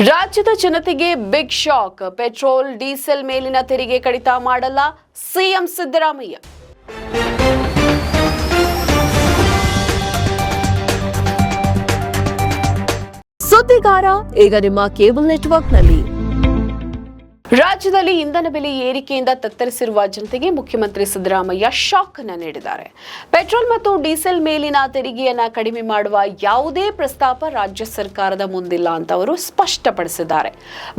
ರಾಜ್ಯದ ಜನತೆಗೆ big shock. Petrol diesel ಮೇಲಿನ ತೆರಿಗೆ ಕಡಿತ ಮಾಡಲ್ಲ ಸಿಎಂ ಸಿದ್ದರಾಮಯ್ಯ. ಸುದ್ದಿಗಾರ ಈಗ ನಿಮ್ಮ ಕೇಬಲ್ ನೆಟ್ವರ್ಕ್ನಲ್ಲಿ. ರಾಜ್ಯದಲ್ಲಿ ಇಂಧನ ಬೆಲೆ ಏರಿಕೆಯಿಂದ ತತ್ತರಿಸಿರುವ ಜನತೆಗೆ ಮುಖ್ಯಮಂತ್ರಿ ಸಿದ್ದರಾಮಯ್ಯ ಶಾಕ್ ಅನ್ನು ನೀಡಿದ್ದಾರೆ. ಪೆಟ್ರೋಲ್ ಮತ್ತು ಡೀಸೆಲ್ ಮೇಲಿನ ತೆರಿಗೆಯನ್ನ ಕಡಿಮೆ ಮಾಡುವ ಯಾವುದೇ ಪ್ರಸ್ತಾಪ ರಾಜ್ಯ ಸರ್ಕಾರದ ಮುಂದಿಲ್ಲ ಅಂತ ಅವರು ಸ್ಪಷ್ಟಪಡಿಸಿದ್ದಾರೆ.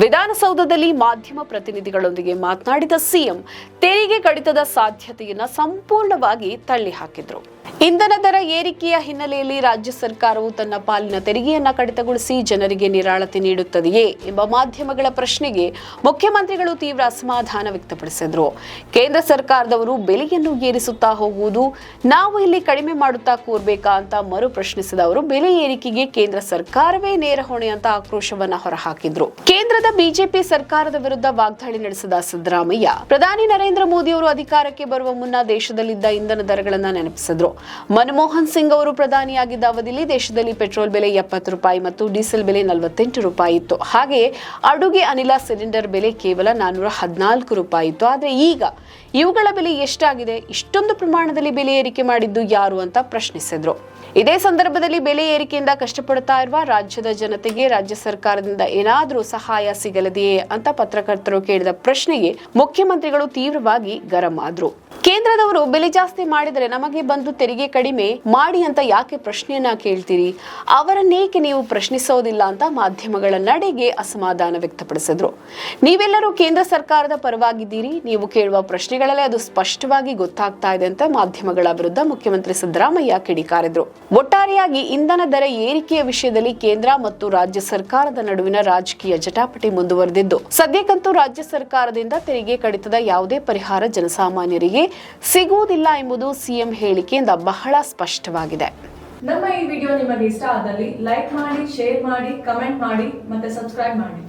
ವಿಧಾನಸೌಧದಲ್ಲಿ ಮಾಧ್ಯಮ ಪ್ರತಿನಿಧಿಗಳೊಂದಿಗೆ ಮಾತನಾಡಿದ ಸಿಎಂ ತೆರಿಗೆ ಕಡಿತದ ಸಾಧ್ಯತೆಯನ್ನ ಸಂಪೂರ್ಣವಾಗಿ ತಳ್ಳಿಹಾಕಿದ್ರು. ಇಂಧನ ದರ ಏರಿಕೆಯ ಹಿನ್ನೆಲೆಯಲ್ಲಿ ರಾಜ್ಯ ಸರ್ಕಾರವು ತನ್ನ ಪಾಲಿನ ತೆರಿಗೆಯನ್ನ ಕಡಿತಗೊಳಿಸಿ ಜನರಿಗೆ ನಿರಾಳತೆ ನೀಡುತ್ತದೆಯೇ ಎಂಬ ಮಾಧ್ಯಮಗಳ ಪ್ರಶ್ನೆಗೆ ಮುಖ್ಯಮಂತ್ರಿಗಳು ತೀವ್ರ ಅಸಮಾಧಾನ ವ್ಯಕ್ತಪಡಿಸಿದರು. ಕೇಂದ್ರ ಸರ್ಕಾರದವರು ಬೆಲೆಯನ್ನು ಏರಿಸುತ್ತಾ ಹೋಗುವುದು, ನಾವು ಇಲ್ಲಿ ಕಡಿಮೆ ಮಾಡುತ್ತಾ ಕೂರ್ಬೇಕಾ ಅಂತ ಮರು ಪ್ರಶ್ನಿಸಿದ ಅವರು ಬೆಲೆ ಏರಿಕೆಗೆ ಕೇಂದ್ರ ಸರ್ಕಾರವೇ ನೇರ ಹೊಣೆ ಅಂತ ಆಕ್ರೋಶವನ್ನ ಹೊರಹಾಕಿದ್ರು. ಕೇಂದ್ರದ ಬಿಜೆಪಿ ಸರ್ಕಾರದ ವಿರುದ್ಧ ವಾಗ್ದಾಳಿ ನಡೆಸಿದ ಸಿದ್ದರಾಮಯ್ಯ ಪ್ರಧಾನಿ ನರೇಂದ್ರ ಮೋದಿ ಅವರು ಅಧಿಕಾರಕ್ಕೆ ಬರುವ ಮುನ್ನ ದೇಶದಲ್ಲಿದ್ದ ಇಂಧನ ದರಗಳನ್ನ ನೆನಪಿಸಿದ್ರು. ಮನಮೋಹನ್ ಸಿಂಗ್ ಅವರು ಪ್ರಧಾನಿಯಾಗಿದ್ದ ಅವಧಿಯಲ್ಲಿ ದೇಶದಲ್ಲಿ ಪೆಟ್ರೋಲ್ ಬೆಲೆ 70 ರೂಪಾಯಿ ಮತ್ತು ಡೀಸೆಲ್ ಬೆಲೆ 48 ರೂಪಾಯಿ ಇತ್ತು. ಹಾಗೆಯೇ ಅಡುಗೆ ಅನಿಲ ಸಿಲಿಂಡರ್ ಬೆಲೆ ಕೇವಲ 414 ರೂಪಾಯಿ ಇತ್ತು. ಆದರೆ ಈಗ ಇವುಗಳ ಬೆಲೆ ಎಷ್ಟಾಗಿದೆ? ಇಷ್ಟೊಂದು ಪ್ರಮಾಣದಲ್ಲಿ ಬೆಲೆ ಏರಿಕೆ ಮಾಡಿದ್ದು ಯಾರು ಅಂತ ಪ್ರಶ್ನಿಸಿದ್ರು. ಇದೇ ಸಂದರ್ಭದಲ್ಲಿ ಬೆಲೆ ಏರಿಕೆಯಿಂದ ಕಷ್ಟಪಡುತ್ತಾ ಇರುವ ರಾಜ್ಯದ ಜನತೆಗೆ ರಾಜ್ಯ ಸರ್ಕಾರದಿಂದ ಏನಾದರೂ ಸಹಾಯ ಸಿಗಲಿದೆಯೇ ಅಂತ ಪತ್ರಕರ್ತರು ಕೇಳಿದ ಪ್ರಶ್ನೆಗೆ ಮುಖ್ಯಮಂತ್ರಿಗಳು ತೀವ್ರವಾಗಿ ಗರಂ ಆದ್ರು. ಕೇಂದ್ರದವರು ಬೆಲೆ ಜಾಸ್ತಿ ಮಾಡಿದರೆ ನಮಗೆ ಬಂದು ತೆರಿಗೆ ಕಡಿಮೆ ಮಾಡಿ ಅಂತ ಯಾಕೆ ಪ್ರಶ್ನೆಯನ್ನ ಕೇಳ್ತೀರಿ? ಅವರನ್ನೇಕೆ ನೀವು ಪ್ರಶ್ನಿಸೋದಿಲ್ಲ ಅಂತ ಮಾಧ್ಯಮಗಳ ನಡೆಗೆ ಅಸಮಾಧಾನ ವ್ಯಕ್ತಪಡಿಸಿದ್ರು. ನೀವೆಲ್ಲರೂ ಕೇಂದ್ರ ಸರ್ಕಾರದ ಪರವಾಗಿದ್ದೀರಿ, ನೀವು ಕೇಳುವ ಪ್ರಶ್ನೆಗಳಲ್ಲೇ ಅದು ಸ್ಪಷ್ಟವಾಗಿ ಗೊತ್ತಾಗ್ತಾ ಇದೆ ಅಂತ ಮಾಧ್ಯಮಗಳ ವಿರುದ್ಧ ಮುಖ್ಯಮಂತ್ರಿ ಸಿದ್ದರಾಮಯ್ಯ ಕಿಡಿಕಾರಿದ್ರು. ಒಟ್ಟಾರೆಯಾಗಿ ಇಂಧನ ದರ ಏರಿಕೆಯ ವಿಷಯದಲ್ಲಿ ಕೇಂದ್ರ ಮತ್ತು ರಾಜ್ಯ ಸರ್ಕಾರದ ನಡುವಿನ ರಾಜಕೀಯ ಜಟಾಪಟಿ ಮುಂದುವರೆದಿದ್ದು, ಸದ್ಯಕ್ಕಂತೂ ರಾಜ್ಯ ಸರ್ಕಾರದಿಂದ ತೆರಿಗೆ ಕಡಿತದ ಯಾವುದೇ ಪರಿಹಾರ ಜನಸಾಮಾನ್ಯರಿಗೆ ಸಿಗುವುದಿಲ್ಲ ಎಂಬುದು ಸಿಎಂ ಹೇಳಿಕೆಯಿಂದ ಬಹಳ ಸ್ಪಷ್ಟವಾಗಿದೆ. ನಮ್ಮ ಈ ವಿಡಿಯೋ ನಿಮಗೆ ಇಷ್ಟ ಆದಲ್ಲಿ ಲೈಕ್ ಮಾಡಿ, ಶೇರ್ ಮಾಡಿ, ಕಮೆಂಟ್ ಮಾಡಿ ಮತ್ತೆ ಸಬ್ಸ್ಕ್ರೈಬ್ ಮಾಡಿ.